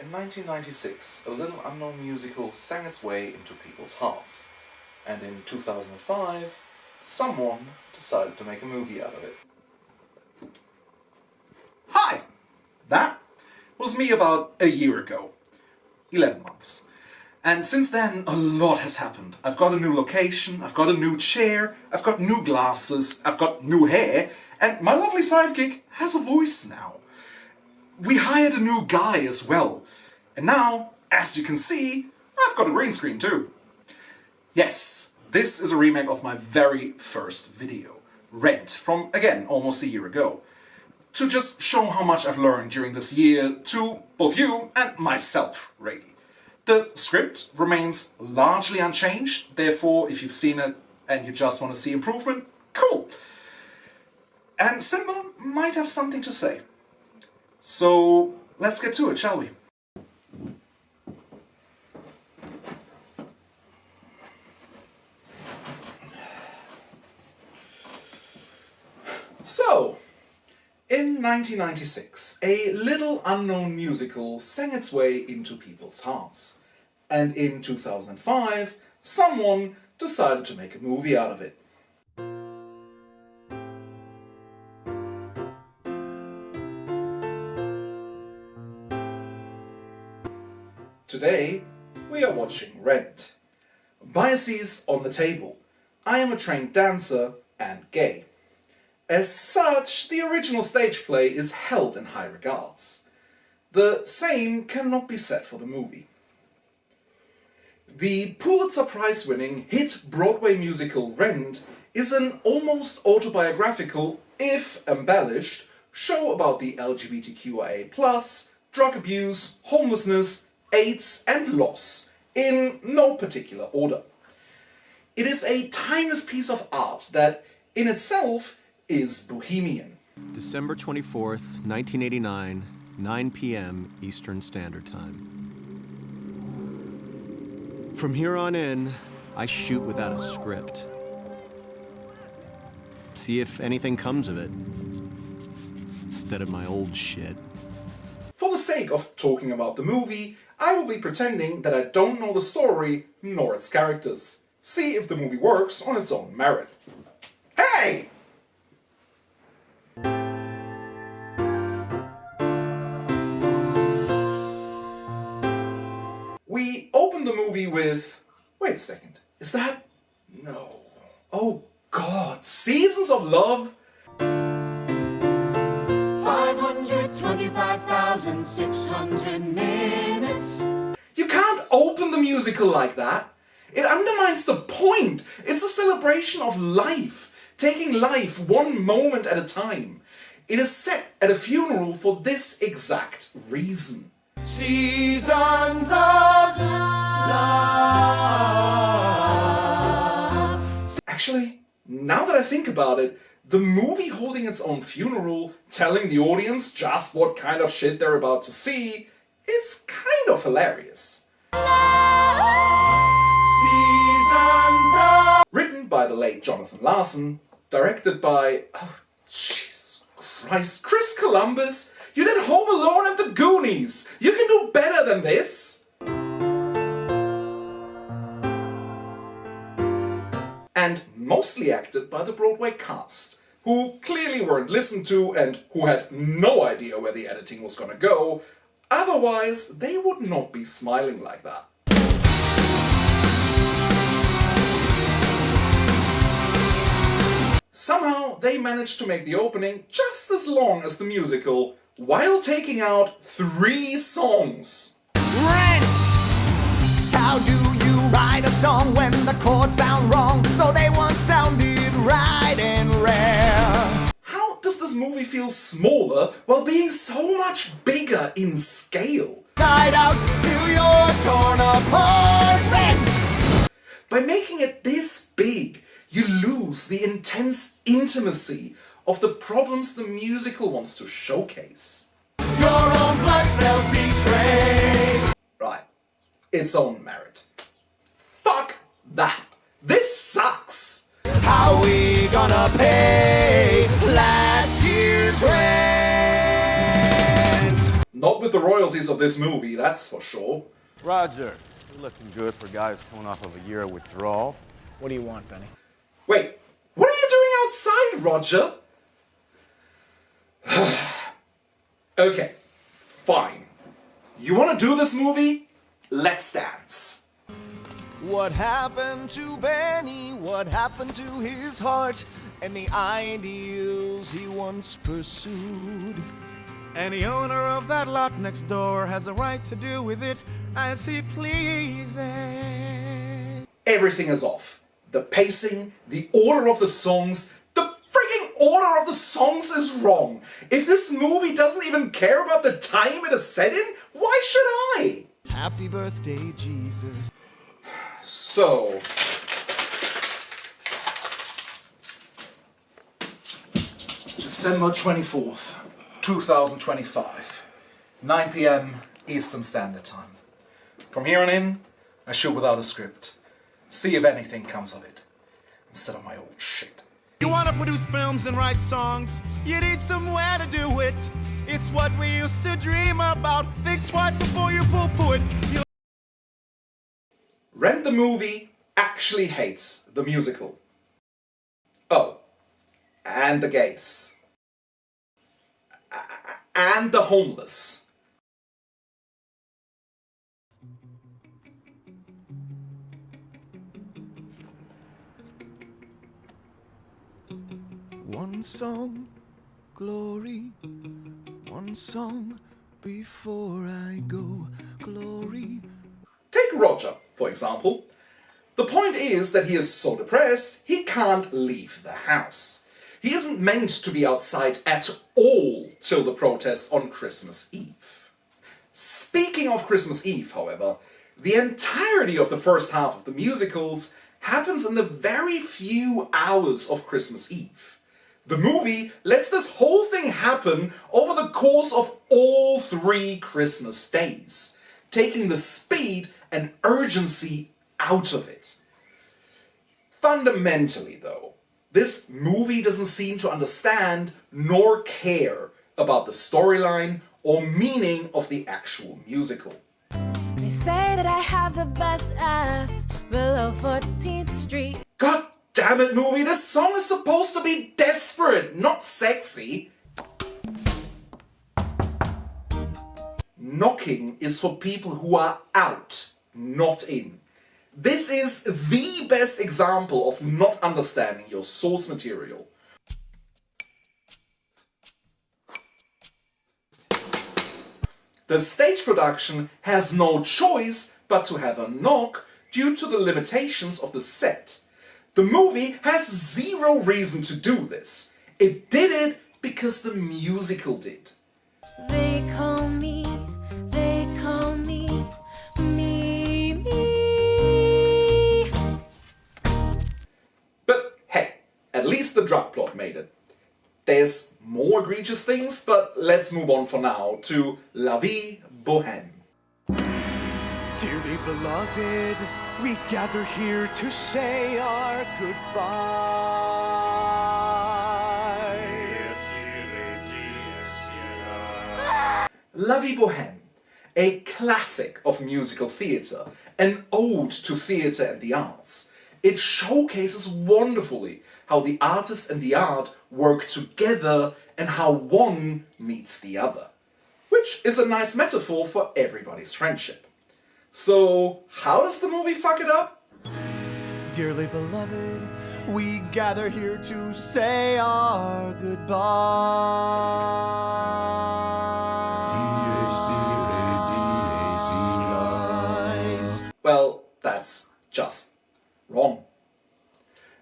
In 1996, a little unknown musical sang its way into people's hearts, and in 2005, someone decided to make a movie out of it. Hi! That was me about a year ago. 11 months. And since then, a lot has happened. I've got a new location, I've got a new chair, I've got new glasses, I've got new hair, and my lovely sidekick has a voice now. We hired a new guy as well. And now, as you can see, I've got a green screen too. Yes, this is a remake of my very first video, Rent, from, again, almost a year ago. To just show how much I've learned during this year to both you and myself, really. The script remains largely unchanged, therefore if you've seen it and you just want to see improvement, cool. And Simba might have something to say. So let's get to it, shall we? So, in 1996, a little unknown musical sang its way into people's hearts. And in 2005, someone decided to make a movie out of it. Today, we are watching Rent. Biases on the table. I am a trained dancer and gay. As such, the original stage play is held in high regards. The same cannot be said for the movie. The Pulitzer Prize-winning hit Broadway musical Rent is an almost autobiographical, if embellished, show about the LGBTQIA+, drug abuse, homelessness, AIDS and loss, in no particular order. It is a timeless piece of art that, in itself, is bohemian. December 24th, 1989, 9 p.m. Eastern Standard Time. From here on in, I shoot without a script. See if anything comes of it, instead of my old shit. For the sake of talking about the movie, I will be pretending that I don't know the story nor its characters. See if the movie works on its own merit. Hey! We open the movie with... Wait a second. Is that... No. Oh God. Seasons of Love? 525,600 minutes. You can't open the musical like that. It undermines the point. It's a celebration of life. Taking life one moment at a time. It is set at a funeral for this exact reason. Seasons of love. Actually, now that I think about it, the movie holding its own funeral, telling the audience just what kind of shit they're about to see, is kind of hilarious. Written by the late Jonathan Larson, directed by, oh Jesus Christ, Chris Columbus. You did Home Alone and The Goonies. You can do better than this. And mostly acted by the Broadway cast, who clearly weren't listened to and who had no idea where the editing was gonna go. Otherwise, they would not be smiling like that. Somehow, they managed to make the opening just as long as the musical, while taking out 3 songs. Rent! How do you write a song when the chords sound wrong, though they once sounded right and rare? How does this movie feel smaller while being so much bigger in scale? Side out till you're torn apart. Rent! By making it this big, you lose the intense intimacy of the problems the musical wants to showcase. Your own blood cells betray. Right, its own merit. Fuck that! This sucks! How we gonna pay last year's rent? Not with the royalties of this movie, that's for sure. Roger, you're looking good for a guy who's coming off of a year of withdrawal. What do you want, Benny? Wait, what are you doing outside, Roger? Okay, fine. You want to do this movie? Let's dance. What happened to Benny? What happened to his heart and the ideals he once pursued? And the owner of that lot next door has a right to do with it as he pleases. Everything is off. The pacing, the order of the songs, the frigging order of the songs is wrong. If this movie doesn't even care about the time it is set in, why should I? Happy birthday, Jesus. So, December 24th, 2025, 9 p.m. Eastern Standard Time. From here on in, I shoot without a script. See if anything comes of it, instead of my old shit. You want to produce films and write songs, you need somewhere to do it. It's what we used to dream about. Think twice before you poo-poo it. Rent the movie actually hates the musical. Oh, and the gays. And the homeless. One song, glory. One song before I go, glory. Take Roger, for example. The point is that he is so depressed, he can't leave the house. He isn't meant to be outside at all till the protest on Christmas Eve. Speaking of Christmas Eve, however, the entirety of the first half of the musicals happens in the very few hours of Christmas Eve. The movie lets this whole thing happen over the course of all 3 Christmas days, taking the speed and urgency out of it. Fundamentally, though, this movie doesn't seem to understand nor care about the storyline or meaning of the actual musical. They say that I have the best ass below 14th Street. God damn it, movie, this song is supposed to be desperate, not sexy. Knocking is for people who are out, not in. This is the best example of not understanding your source material. The stage production has no choice but to have a knock due to the limitations of the set. The movie has zero reason to do this. It did it because the musical did. They call me, me. But hey, at least the drug plot made it. There's more egregious things, but let's move on for now to La Vie Bohème. Dearly beloved, we gather here to say our goodbye. La Vie Bohème, a classic of musical theatre, an ode to theatre and the arts. It showcases wonderfully how the artist and the art work together and how one meets the other, which is a nice metaphor for everybody's friendship. So, how does the movie fuck it up? Dearly beloved, we gather here to say our goodbye. Well, that's just wrong.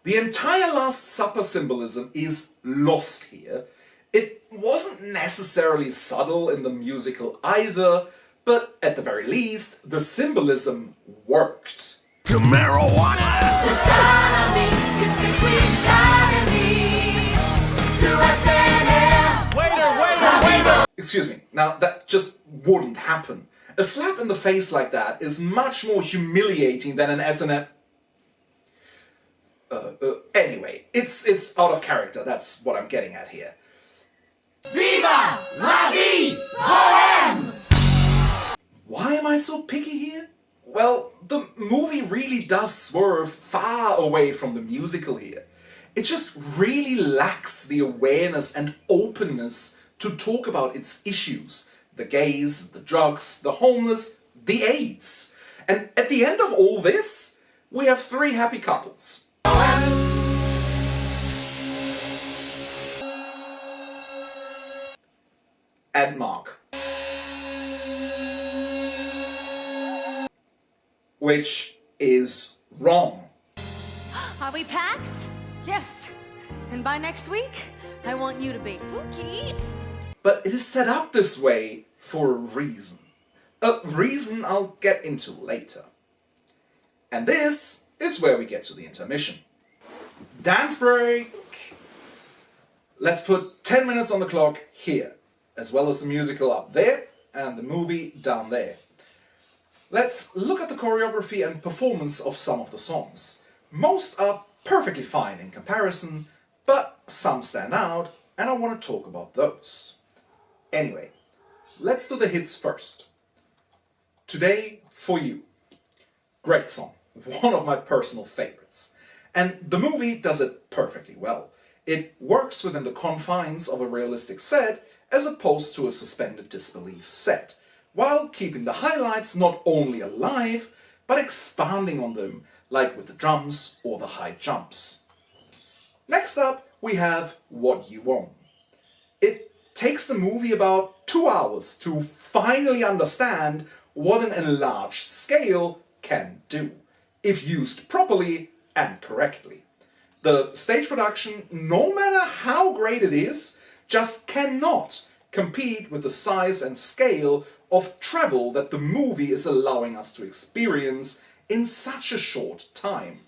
The entire Last Supper symbolism is lost here. It wasn't necessarily subtle in the musical either, but at the very least, the symbolism worked. To marijuana! To sodomy, it's between God and me. To us and him. Waiter! Excuse me, now that just wouldn't happen. A slap in the face like that is much more humiliating than an S&M. Anyway, it's out of character, that's what I'm getting at here. Viva la vie poème! Why am I so picky here? Well, the movie really does swerve far away from the musical here. It just really lacks the awareness and openness to talk about its issues. The gays, the drugs, the homeless, the AIDS. And at the end of all this, we have 3 happy couples. And Mark. Which is wrong. Are we packed? Yes, and by next week, I want you to be. Pookie. But it is set up this way for a reason. A reason I'll get into later. And this is where we get to the intermission. Dance break! Let's put 10 minutes on the clock here, as well as the musical up there and the movie down there. Let's look at the choreography and performance of some of the songs. Most are perfectly fine in comparison, but some stand out, and I want to talk about those. Anyway, let's do the hits first. Today for You. Great song, one of my personal favorites. And the movie does it perfectly well. It works within the confines of a realistic set as opposed to a suspended disbelief set, while keeping the highlights not only alive, but expanding on them, like with the drums or the high jumps. Next up, we have What You Want. It takes the movie about 2 hours to finally understand what an enlarged scale can do, if used properly and correctly. The stage production, no matter how great it is, just cannot compete with the size and scale of travel that the movie is allowing us to experience in such a short time.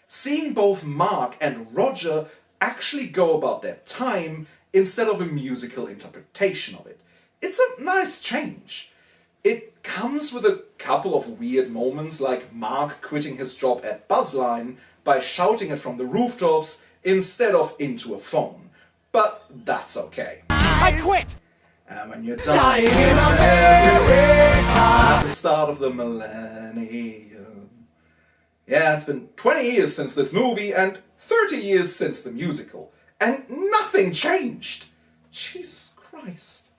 Seeing both Mark and Roger actually go about their time instead of a musical interpretation of it. It's a nice change. It comes with a couple of weird moments, like Mark quitting his job at Buzzline by shouting it from the rooftops instead of into a phone. But that's okay. I quit! And when you're dying in America at the start of the millennium. Yeah, it's been 20 years since this movie and 30 years since the musical. And nothing changed. Jesus Christ.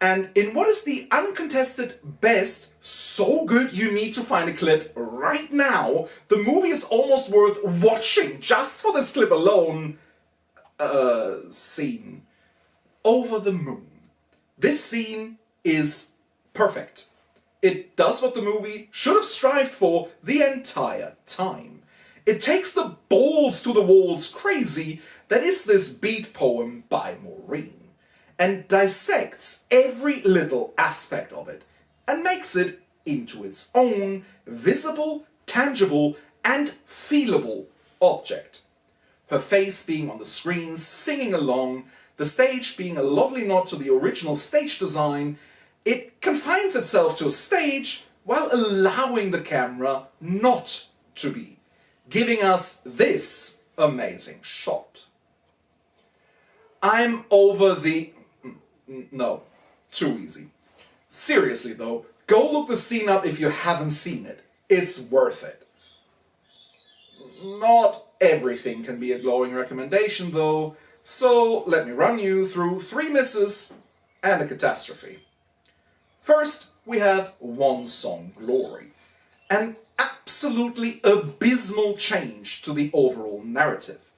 And in what is the uncontested best, so good you need to find a clip right now, the movie is almost worth watching just for this clip alone. Scene. Over the Moon. This scene is perfect. It does what the movie should have strived for the entire time. It takes the balls to the walls crazy that is this beat poem by Maureen, and dissects every little aspect of it and makes it into its own visible, tangible, and feelable object. Her face being on the screens, singing along, the stage being a lovely nod to the original stage design, it confines itself to a stage while allowing the camera not to be, giving us this amazing shot. I'm over the... No, too easy. Seriously though, go look the scene up if you haven't seen it. It's worth it. Not everything can be a glowing recommendation though, so let me run you through 3 misses and a catastrophe. First, we have One Song Glory, an absolutely abysmal change to the overall narrative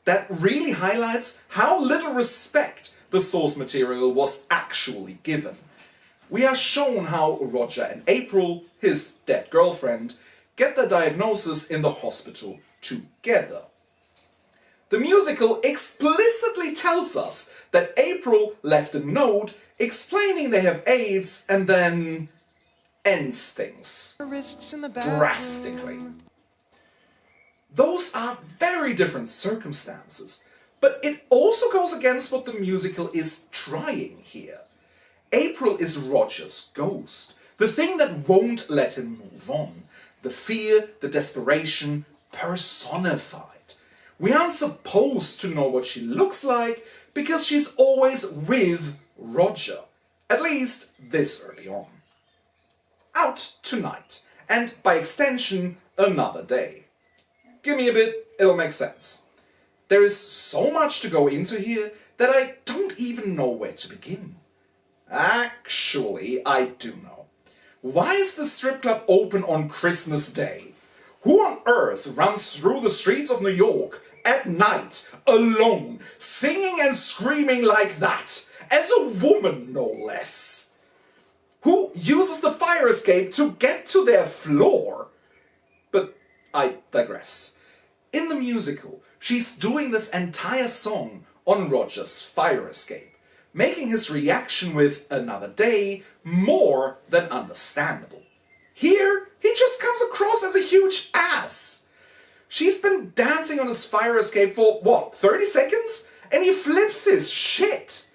that really highlights how little respect the source material was actually given. We are shown how Roger and April, his dead girlfriend, get their diagnosis in the hospital together. The musical explicitly tells us that April left a note explaining they have AIDS and then ends things drastically. Those are very different circumstances, but it also goes against what the musical is trying here. April is Roger's ghost, the thing that won't let him move on, the fear, the desperation personified. We aren't supposed to know what she looks like, because she's always with Roger, at least this early on. Out tonight, and by extension, another day. Give me a bit, it'll make sense. There is so much to go into here that I don't even know where to begin. Actually, I do know. Why is the strip club open on Christmas Day? Who on earth runs through the streets of New York at night, alone, singing and screaming like that? As a woman, no less. Who uses the fire escape to get to their floor? But I digress. In the musical, she's doing this entire song on Roger's fire escape, making his reaction with "another day" more than understandable. Here, he just comes across as a huge ass. She's been dancing on his fire escape for, what, 30 seconds? And he flips his shit.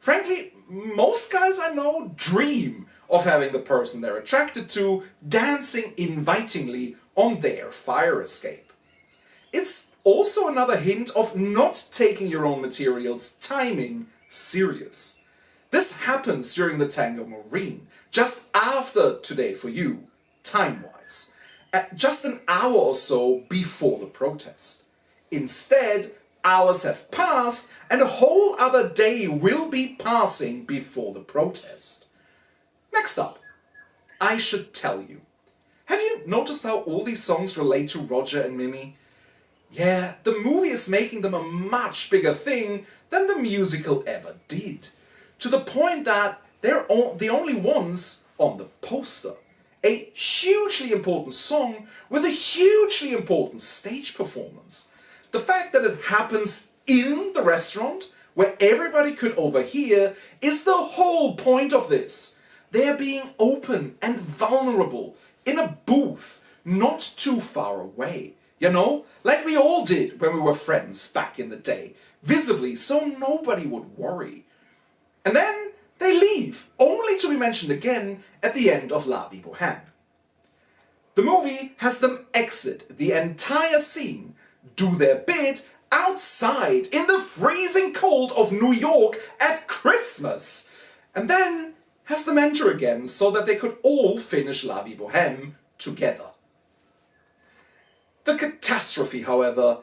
Frankly, most guys I know dream of having the person they're attracted to dancing invitingly on their fire escape. It's also another hint of not taking your own material's timing serious. This happens during the Tango Marine, just after Today For You, time-wise, just an hour or so before the protest. Instead, hours have passed and a whole other day will be passing before the protest. Next up, I Should Tell You. Have you noticed how all these songs relate to Roger and Mimi? Yeah, the movie is making them a much bigger thing than the musical ever did. To the point that they're the only ones on the poster. A hugely important song with a hugely important stage performance. The fact that it happens in the restaurant, where everybody could overhear, is the whole point of this. They're being open and vulnerable in a booth not too far away. You know, like we all did when we were friends back in the day, visibly so nobody would worry. And then they leave, only to be mentioned again at the end of La Vie Bohème. The movie has them exit the entire scene, do their bit outside in the freezing cold of New York at Christmas, and then has them enter again so that they could all finish La Vie Bohème together. The catastrophe, however,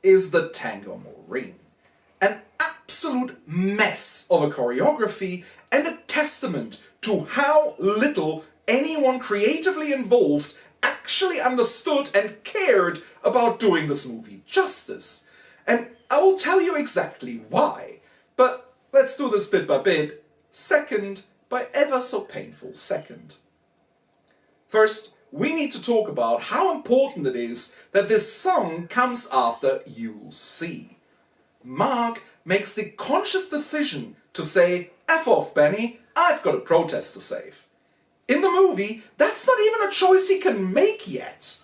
is the Tango Marine. An absolute mess of a choreography and a testament to how little anyone creatively involved actually understood and cared about doing this movie justice. And I will tell you exactly why, but let's do this bit by bit, second by ever so painful second. First, we need to talk about how important it is that this song comes after You'll See. Mark makes the conscious decision to say, "F off, Benny, I've got a protest to save." In the movie, that's not even a choice he can make yet.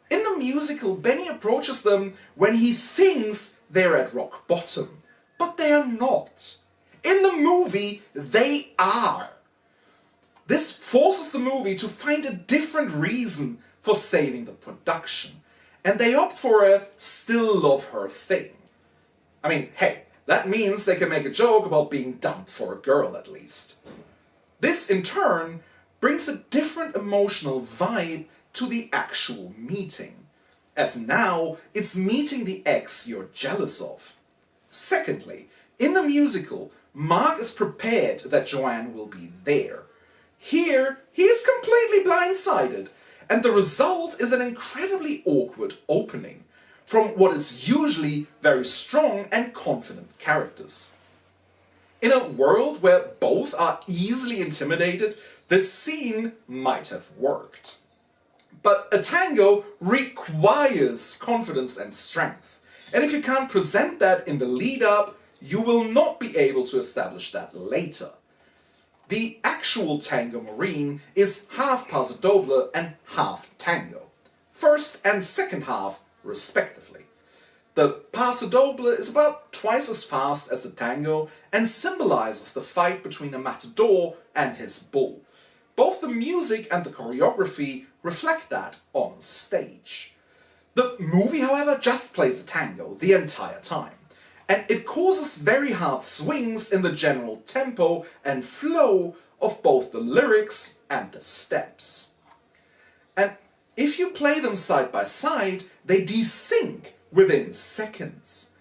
In the musical, Benny approaches them when he thinks they're at rock bottom, but they are not. In the movie, they are. This forces the movie to find a different reason for saving the production, and they opt for a "still love her" thing. I mean, hey, that means they can make a joke about being dumped for a girl at least. This, in turn, brings a different emotional vibe to the actual meeting, as now it's meeting the ex you're jealous of. Secondly, in the musical, Mark is prepared that Joanne will be there. Here, he is completely blindsided, and the result is an incredibly awkward opening from what is usually very strong and confident characters. In a world where both are easily intimidated, this scene might have worked. But a tango requires confidence and strength, and if you can't present that in the lead-up, you will not be able to establish that later. The actual Tango Marine is half paso doble and half tango, first and second half respectively. The paso doble is about twice as fast as the tango and symbolizes the fight between a matador and his bull. Both the music and the choreography reflect that on stage. The movie, however, just plays a tango the entire time, and it causes very hard swings in the general tempo and flow of both the lyrics and the steps. And if you play them side by side, they desync within seconds.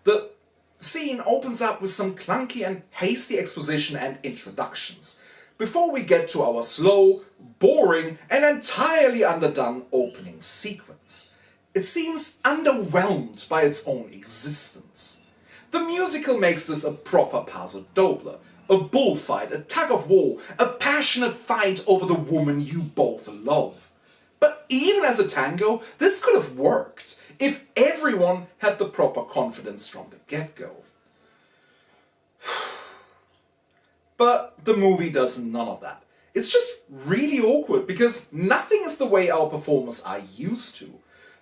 The scene opens up with some clunky and hasty exposition and introductions, before we get to our slow, boring and entirely underdone opening sequence. It seems underwhelmed by its own existence. The musical makes this a proper paso doble, a bullfight, a tug-of-war, a passionate fight over the woman you both love. But even as a tango, this could have worked if everyone had the proper confidence from the get-go. But the movie does none of that. It's just really awkward because nothing is the way our performers are used to.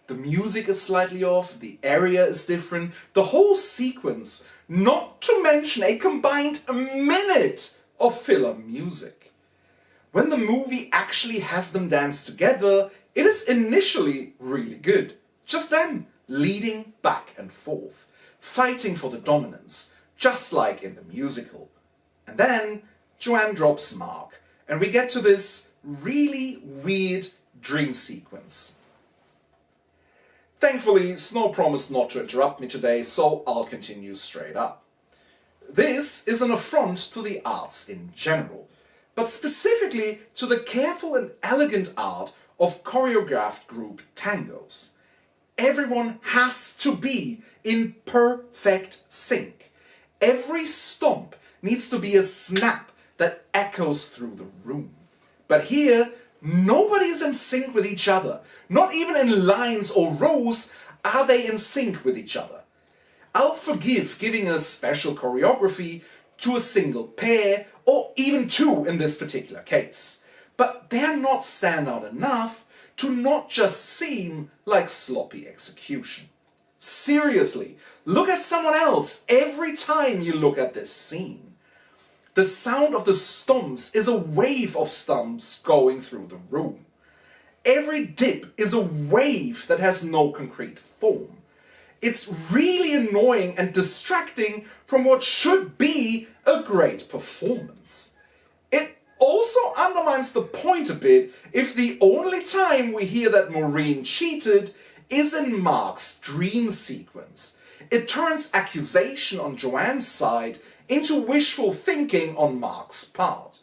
The music is slightly off, the area is different, the whole sequence, not to mention a combined minute of filler music. When the movie actually has them dance together, it is initially really good. Just them leading back and forth, fighting for the dominance, just like in the musical. And then Joanne drops Mark, and we get to this really weird dream sequence. Thankfully, Snow promised not to interrupt me today, so I'll continue straight up. This is an affront to the arts in general, but specifically to the careful and elegant art of choreographed group tangos. Everyone has to be in perfect sync. Every stomp needs to be a snap that echoes through the room. But here, nobody is in sync with each other. Not even in lines or rows are they in sync with each other. I'll forgive giving a special choreography to a single pair, or even two in this particular case. But they're not standout enough to not just seem like sloppy execution. Seriously, look at someone else every time you look at this scene. The sound of the stomps is a wave of stomps going through the room. Every dip is a wave that has no concrete form. It's really annoying and distracting from what should be a great performance. It also undermines the point a bit if the only time we hear that Maureen cheated is in Mark's dream sequence. It turns accusation on Joanne's side into wishful thinking on Mark's part.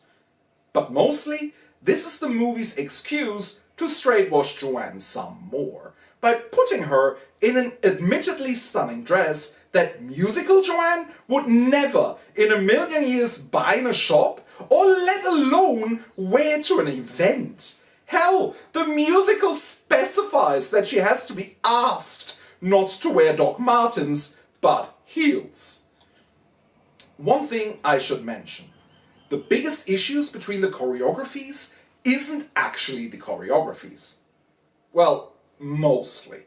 But mostly, this is the movie's excuse to straightwash Joanne some more, by putting her in an admittedly stunning dress that musical Joanne would never in a million years buy in a shop, or let alone wear to an event. Hell, the musical specifies that she has to be asked not to wear Doc Martens, but heels. One thing I should mention. The biggest issues between the choreographies isn't actually the choreographies. Well, mostly.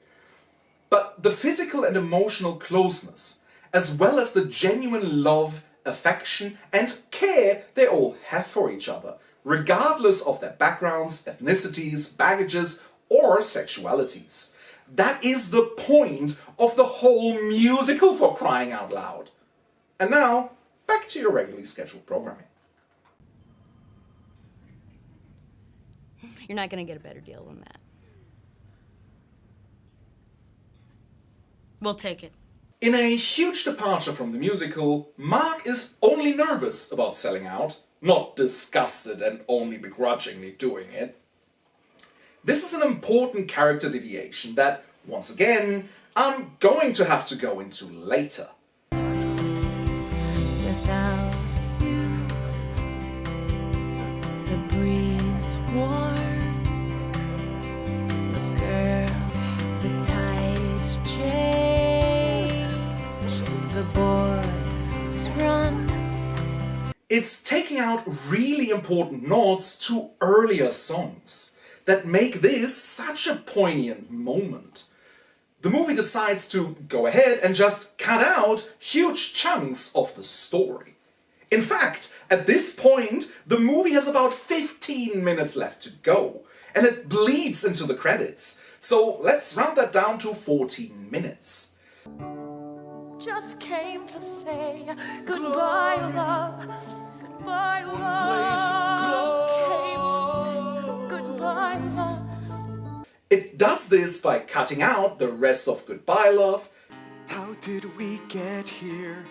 But the physical and emotional closeness, as well as the genuine love, affection and care they all have for each other, regardless of their backgrounds, ethnicities, baggages or sexualities. That is the point of the whole musical, for crying out loud. And now, back to your regularly scheduled programming. You're not gonna get a better deal than that. We'll take it. In a huge departure from the musical, Mark is only nervous about selling out, not disgusted and only begrudgingly doing it. This is an important character deviation that, once again, I'm going to have to go into later. Without you, the breeze warms. Girl, the tides change. The boys run. It's taking out really important nods to earlier songs that make this such a poignant moment. The movie decides to go ahead and just cut out huge chunks of the story. In fact, at this point, the movie has about 15 minutes left to go, and it bleeds into the credits. So let's round that down to 14 minutes. just came to say goodbye, love. Goodbye, love. Came to say goodbye, love. It does this by cutting out the rest of Goodbye Love. How did we get here?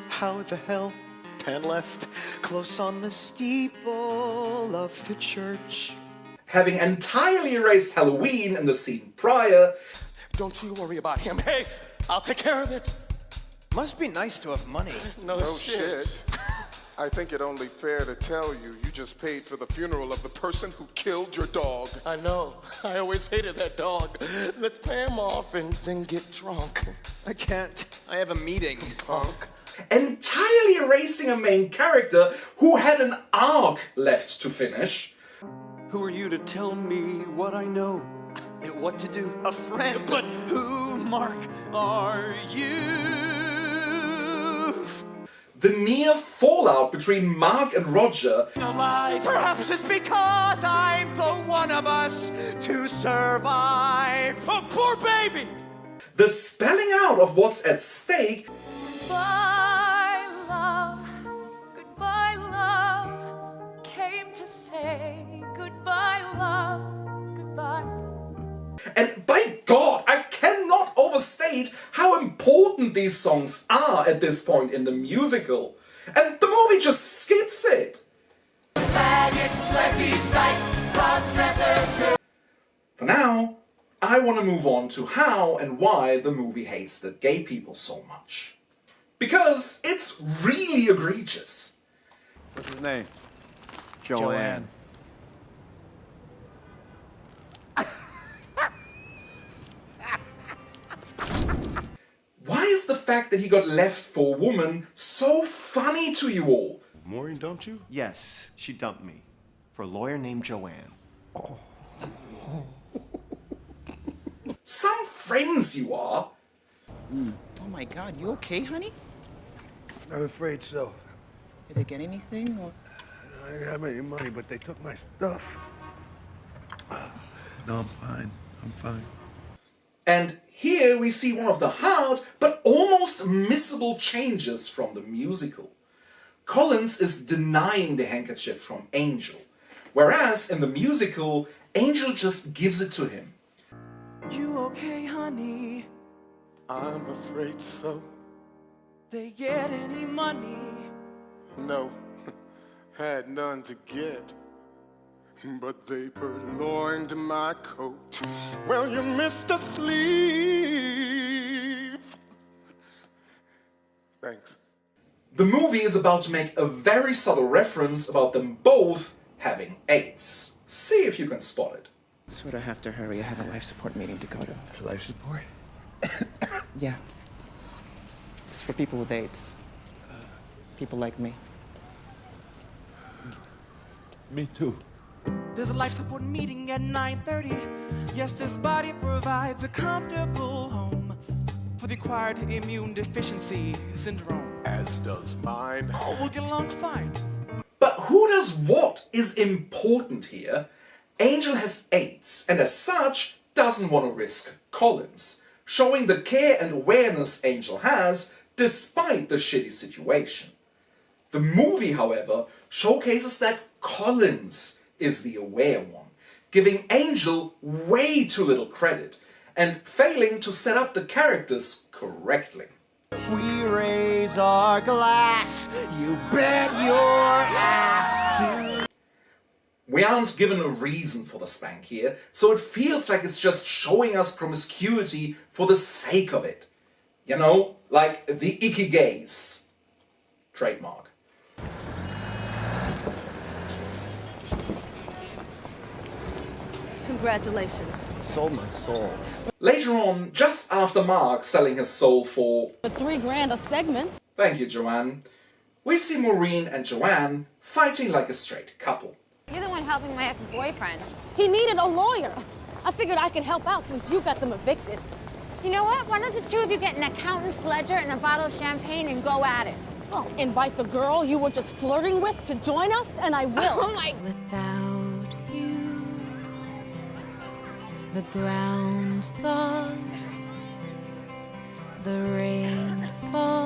How the hell? Pan left, close on the steeple of the church. Having entirely erased Halloween in the scene prior. Don't you worry about him. Hey, I'll take care of it. Must be nice to have money. No shit. I think it only fair to tell you, you just paid for the funeral of the person who killed your dog. I know. I always hated that dog. Let's pay him off and then get drunk. I can't. I have a meeting. Punk. Entirely erasing a main character who had an arc left to finish. Who are you to tell me what I know and what to do? A friend. But who, Mark, are you? The near fallout between Mark and Roger. Alive. Perhaps it's because I'm the one of us to survive. A poor baby. The spelling out of what's at stake. Goodbye, love. Goodbye, love. Came to say goodbye, love. Goodbye. And by God, I cannot overstate how important these songs are at this point in the musical. And the movie just skips it. For now, I want to move on to how and why the movie hates the gay people so much. Because it's really egregious. What's his name? Joanne. Why is the fact that he got left for a woman so funny to you all? Maureen, don't you? Yes, she dumped me for a lawyer named Joanne. Some friends you are. Oh my God, you okay, honey? I'm afraid so. Did they get anything? Or... I didn't have any money, but they took my stuff. No, I'm fine. I'm fine. And here we see one of the hard but almost missable changes from the musical. Collins is denying the handkerchief from Angel, whereas in the musical, Angel just gives it to him. You okay, honey? I'm afraid so. They get any money? No, had none to get. But they purloined my coat. Well, you missed a sleeve. Thanks. The movie is about to make a very subtle reference about them both having AIDS. See if you can spot it. Sort of have to hurry. I have a life support meeting to go to. Life support? Yeah. It's for people with AIDS. People like me. Me too. There's a life support meeting at 9:30. Yes, this body provides a comfortable home for the acquired immune deficiency syndrome. As does mine. Oh, we'll get along fine. But who does what is important here. Angel has AIDS and as such doesn't want to risk Collins, showing the care and awareness Angel has despite the shitty situation. The movie, however, showcases that Collins is the aware one, giving Angel way too little credit and failing to set up the characters correctly. We raise our glass, you bet your ass to... We aren't given a reason for the spank here, so it feels like it's just showing us promiscuity for the sake of it. You know, like the icky gays. Trademark. Congratulations. Sold my soul. Later on, just after Mark selling his soul for $3 grand a segment. Thank you, Joanne, we see Maureen and Joanne fighting like a straight couple. You're the one helping my ex-boyfriend. He needed a lawyer. I figured I could help out since you got them evicted. You know what? Why don't the two of you get an accountant's ledger and a bottle of champagne and go at it? Oh, invite the girl you were just flirting with to join us, and I will. Oh my... Without you, the ground thaws, the rain falls.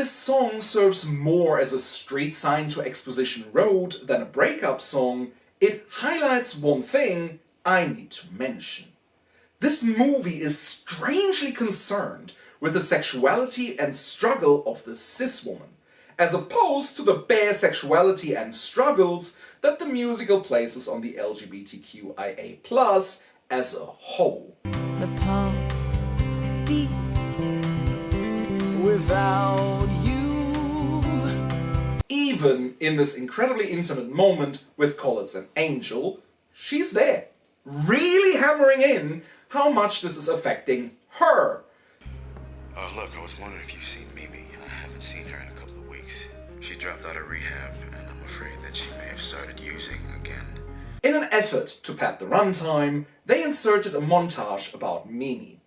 this song serves more as a street sign to Exposition Road than a breakup song, it highlights one thing I need to mention. This movie is strangely concerned with the sexuality and struggle of the cis woman, as opposed to the bare sexuality and struggles that the musical places on the LGBTQIA+ as a whole. The pulse beats without you. Even in this incredibly intimate moment with Collins and Angel, she's there, really hammering in how much this is affecting her. Look, I was wondering if you've seen Mimi. I haven't seen her in a couple of weeks. She dropped out of rehab, and I'm afraid that she may have started using again. In an effort to pad the runtime, they inserted a montage about Mimi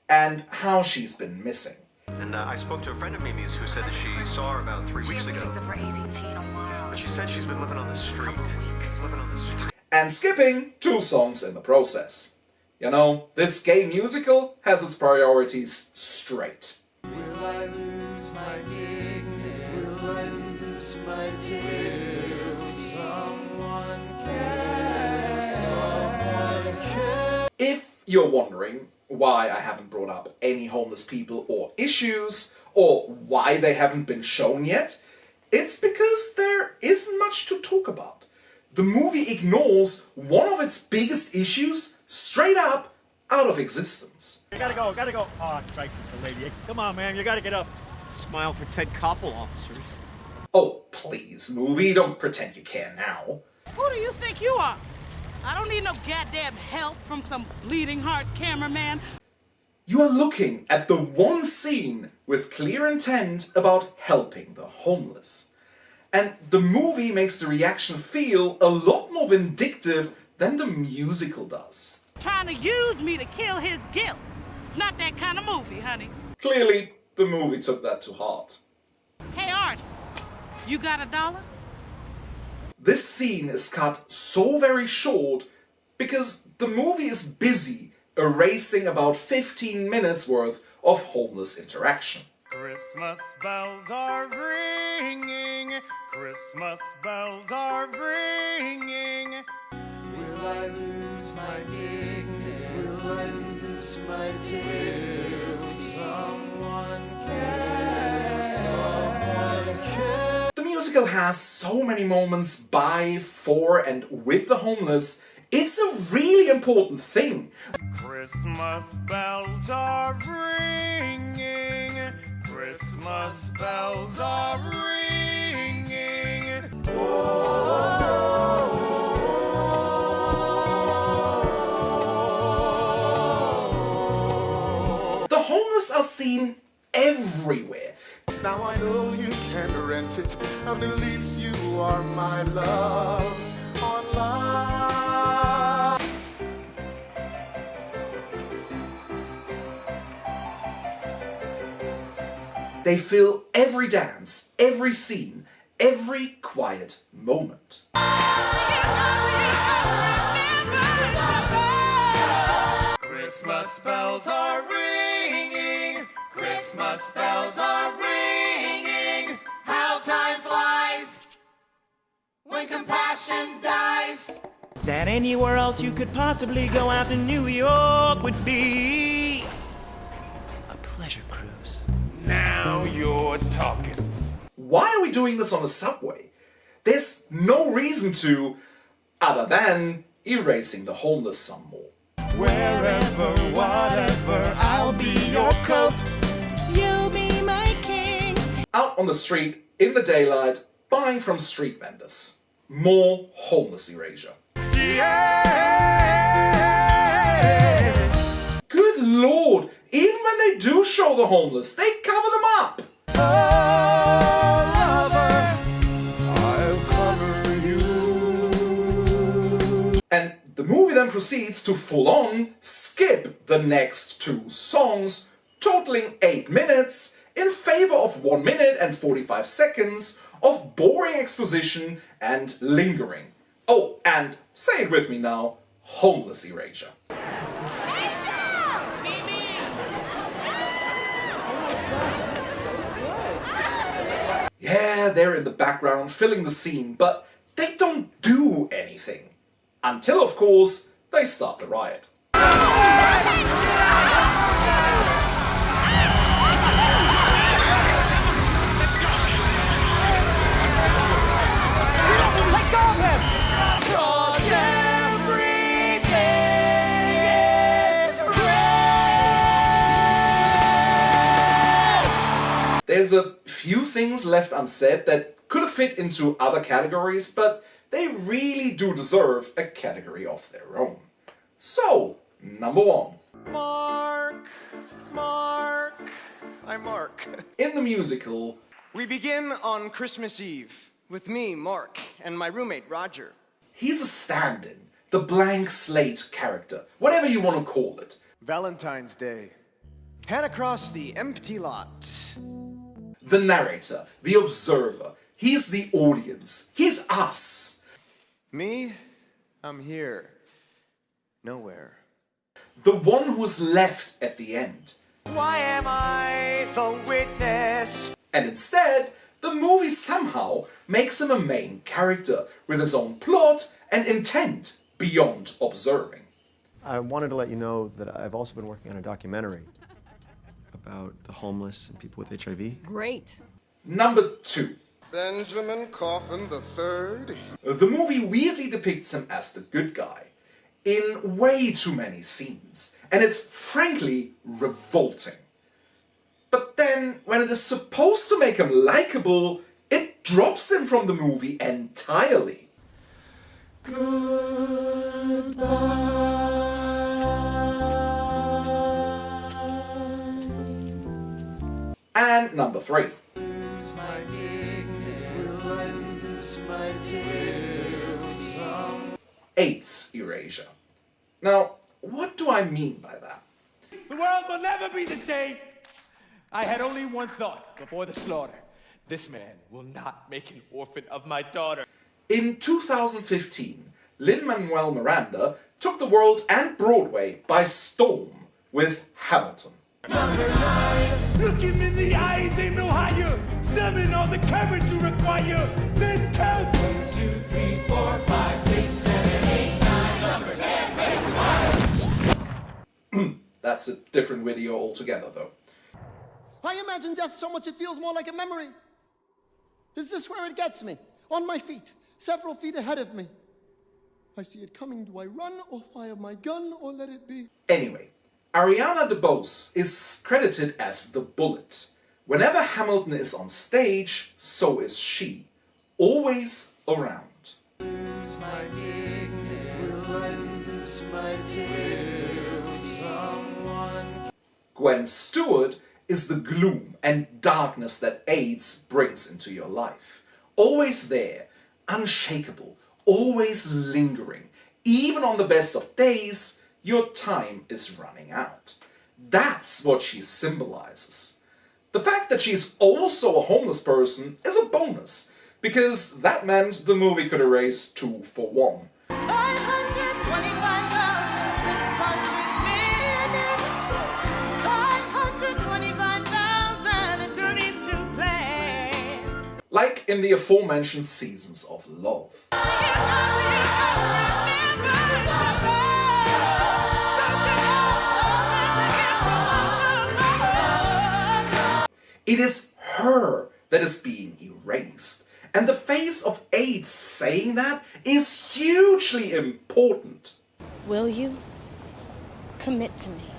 and how she's been missing. And I spoke to a friend of Mimi's who said that she saw her about 3 weeks ago. She hasn't picked up her AZT in a while. But she said she's been living on the street. Living on the street. And skipping 2 songs in the process. You know, this gay musical has its priorities straight. Will I lose my dignity? Will I lose my dignity? Will someone care? Someone care? If you're wondering why I haven't brought up any homeless people or issues, or why they haven't been shown yet, it's because there isn't much to talk about. The movie ignores one of its biggest issues straight up out of existence. You gotta go. Oh, Christ, it's a lady. Come on, man, you gotta get up. Smile for Ted Koppel, officers. Oh, please, movie, don't pretend you care now. Who do you think you are? I don't need no goddamn help from some bleeding heart cameraman. You are looking at the one scene with clear intent about helping the homeless. And the movie makes the reaction feel a lot more vindictive than the musical does. Trying to use me to kill his guilt. It's not that kind of movie, honey. Clearly, the movie took that to heart. Hey, artist, you got $1? This scene is cut so very short because the movie is busy erasing about 15 minutes worth of homeless interaction. Christmas bells are ringing. Christmas bells are ringing. Will I lose my dignity? Will I lose my dignity? Will someone care? Someone care? The musical has so many moments by, for, and with the homeless. It's a really important thing. Christmas bells are ringing. Christmas bells are ringing. The homeless are seen everywhere. Now I know you can rent it, and at least you are my love online. They fill every dance, every scene, every quiet moment. Christmas bells are ringing. Christmas bells are ringing. How time flies when compassion dies. That anywhere else you could possibly go after New York would be a pleasure cruise. Now you're talking. Why are we doing this on a subway? There's no reason to, other than erasing the homeless some more. Wherever, whatever, I'll be your coat. You'll be my king. Out on the street, in the daylight, buying from street vendors. More homeless erasure. Yeah. Good lord, even when they do show the homeless, they cover them up. Oh, lover, I'll cover you. And the movie then proceeds to full-on skip the next 2 songs, totaling 8 minutes, in favor of 1 minute and 45 seconds of boring exposition and lingering. Oh, and say it with me now, homeless erasure. yeah, they're in the background filling the scene, but they don't do anything. Until, of course, they start the riot. Let go of him! There's a few things left unsaid that could have fit into other categories, but they really do deserve a category of their own. So, number 1. I'm Mark. In the musical, We begin on Christmas Eve with me, Mark, and my roommate, Roger. he's a stand-in, the blank slate character, whatever you want to call it. Valentine's Day. Head across the empty lot. The narrator, the observer, he's the audience, he's us. Me? I'm here. Nowhere. The one who's left at the end. Why am I the witness? And instead, the movie somehow makes him a main character with his own plot and intent beyond observing. I wanted to let you know that I've also been working on a documentary about the homeless and people with HIV. Great. Number 2. Benjamin Coffin III. The movie weirdly depicts him as the good guy in way too many scenes, and it's frankly revolting. But then, when it is supposed to make him likable, it drops him from the movie entirely. And number 3. AIDS erasure. Now, what do I mean by that? The world will never be the same. I had only one thought before the slaughter. This man will not make an orphan of my daughter. In 2015, Lin-Manuel Miranda took the world and Broadway by storm with Hamilton. Look him in the eyes, they know how you summon all the courage you require. Then count 1, 2, 3, 4, 5, 6, 7, 8, 9, number 10. That's a different video altogether, though. I imagine death so much it feels more like a memory. Is this where it gets me? On my feet, several feet ahead of me. I see it coming. Do I run or fire my gun or let it be? Anyway, Ariana DeBose is credited as the Bullet. Whenever Hamilton is on stage, so is she. Always around. Gwen Stewart is the gloom and darkness that AIDS brings into your life. Always there, unshakable, always lingering. Even on the best of days, your time is running out. That's what she symbolizes. The fact that she's also a homeless person is a bonus, because that meant the movie could erase 2 for 1. 525,000 attorneys to play. Like in the aforementioned Seasons of Love. It is her that is being erased. And the face of AIDS saying that is hugely important. Will you commit to me?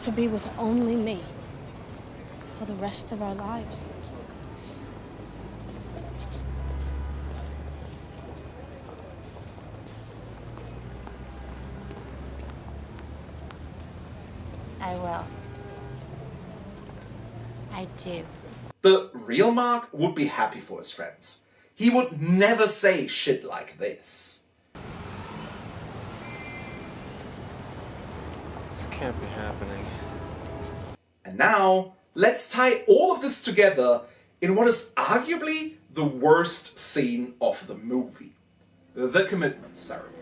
To be with only me for the rest of our lives? I will. I do. The real Mark would be happy for his friends. He would never say shit like this. This can't be happening. And now, let's tie all of this together in what is arguably the worst scene of the movie. The commitment ceremony.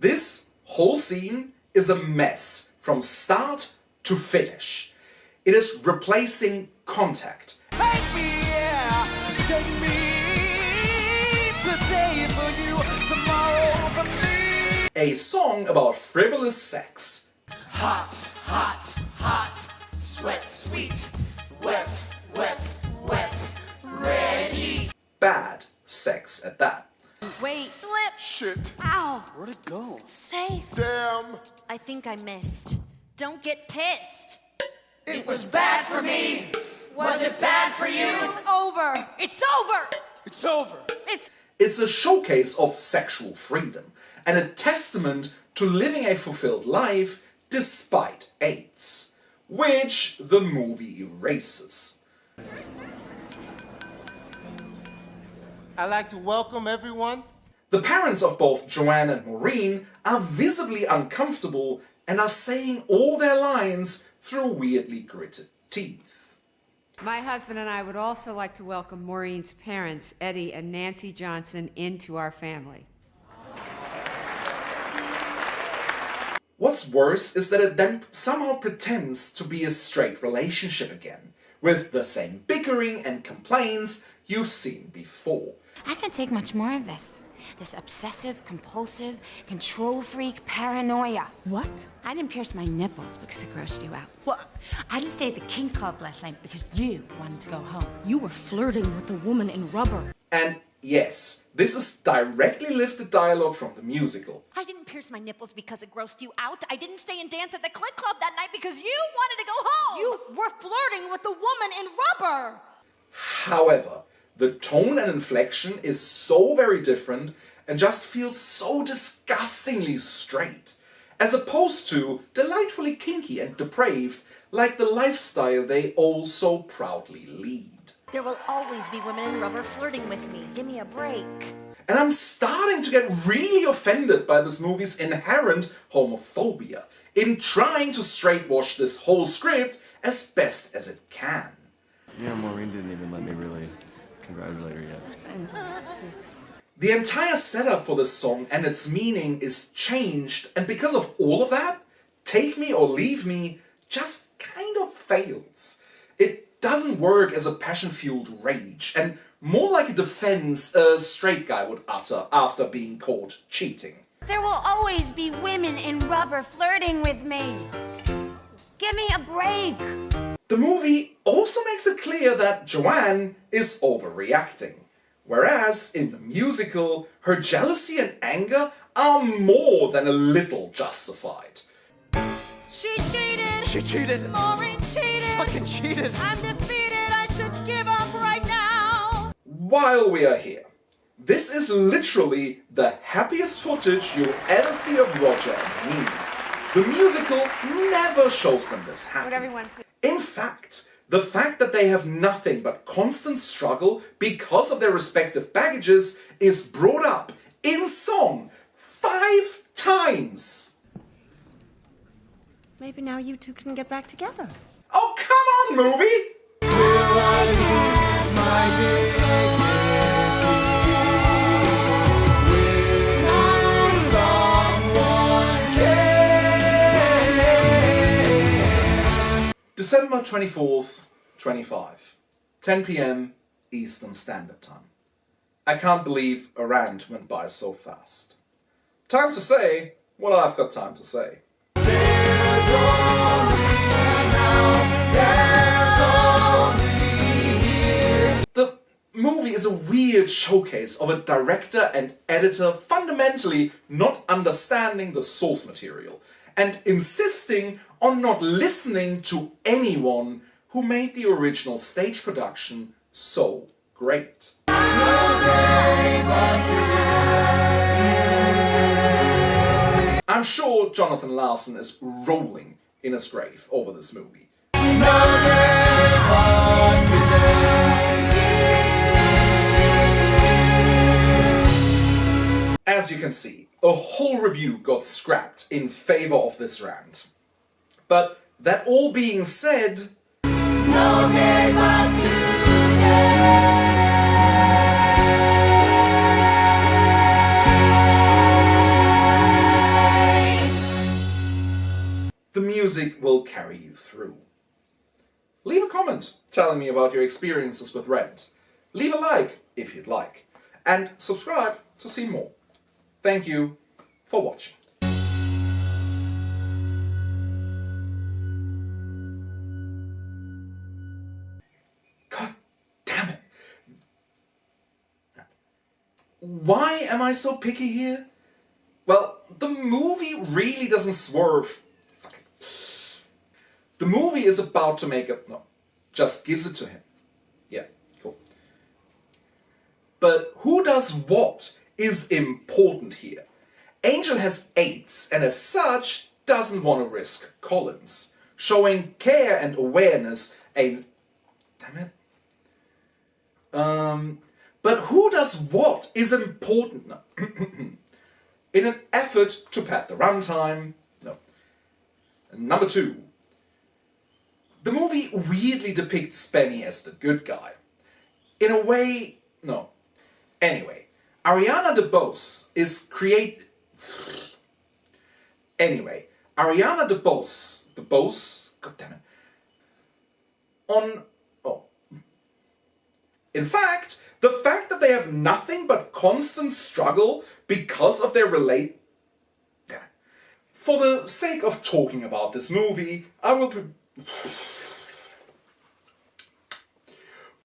This whole scene is a mess from start to finish. It is replacing Contact. Take me, yeah, take me to save for you tomorrow for me. A song about frivolous sex. Hot, hot, hot, sweat, sweet, wet, wet, wet, ready. Bad sex at that. Wait. Slip. Shit. Ow. Where'd it go? Safe. Damn. I think I missed. Don't get pissed. It was bad for me. Was it bad for you? It's over. It's over. It's over. It's a showcase of sexual freedom and a testament to living a fulfilled life despite AIDS, which the movie erases. I'd like to welcome everyone. The parents of both Joanne and Maureen are visibly uncomfortable and are saying all their lines through weirdly gritted teeth. My husband and I would also like to welcome Maureen's parents, Eddie and Nancy Johnson, into our family. What's worse is that it then somehow pretends to be a straight relationship again, with the same bickering and complaints you've seen before. I can't take much more of this. This obsessive, compulsive, control freak paranoia. What? I didn't pierce my nipples because it grossed you out. What? I didn't stay at the kink club last night because you wanted to go home. You were flirting with the woman in rubber. And yes, this is directly lifted dialogue from the musical. I didn't pierce my nipples because it grossed you out. I didn't stay and dance at the click club that night because you wanted to go home. You were flirting with the woman in rubber. However, the tone and inflection is so very different and just feels so disgustingly straight, as opposed to delightfully kinky and depraved like the lifestyle they all so proudly lead. There will always be women in rubber flirting with me. Give me a break. And I'm starting to get really offended by this movie's inherent homophobia in trying to straightwash this whole script as best as it can. You know, Maureen didn't even let me really congratulate her yet. The entire setup for this song and its meaning is changed, and because of all of that, Take Me or Leave Me just kind of fails. It doesn't work as a passion-fueled rage, and more like a defense a straight guy would utter after being caught cheating. There will always be women in rubber flirting with me. Give me a break. The movie also makes it clear that Joanne is overreacting, whereas in the musical, her jealousy and anger are more than a little justified. She cheated. She cheated. Maureen cheated. Fucking cheated. I'm defeated. I should give up right now. While we are here, this is literally the happiest footage you'll ever see of Roger and Mimi. The musical never shows them this happy. Would everyone please? In fact, the fact that they have nothing but constant struggle because of their respective baggages is brought up in song 5 times. Maybe now you two can get back together. Oh, come on, movie! Will I lose my dignity? December 24th, 25, 10 p.m. Eastern Standard Time. I can't believe a rant went by so fast. Time to say what I've got time to say. The movie is a weird showcase of a director and editor fundamentally not understanding the source material and insisting on not listening to anyone who made the original stage production so great. I'm sure Jonathan Larson is rolling in his grave over this movie. As you can see, a whole review got scrapped in favor of this rant. But that all being said, No day but today. music will carry you through. Leave a comment telling me about your experiences with Rent. Leave a like if you'd like. And subscribe to see more. Thank you for watching. God damn it. Why am I so picky here? Well, the movie really doesn't swerve. Fuck it. The movie is about to make up. No, just gives it to him. Yeah, cool. But who does what is important here. Angel has AIDS and as such doesn't want to risk Collins. Showing care and awareness ain't... Damn it. But who does what is important now? In an effort to pad the runtime. No. Number 2. The movie weirdly depicts Benny as the good guy. In a way... No. Anyway. Ariana DeBose is Anyway. Ariana DeBose... DeBose? God damn it. In fact, the fact that they have nothing but constant struggle because of their For the sake of talking about this movie, I will...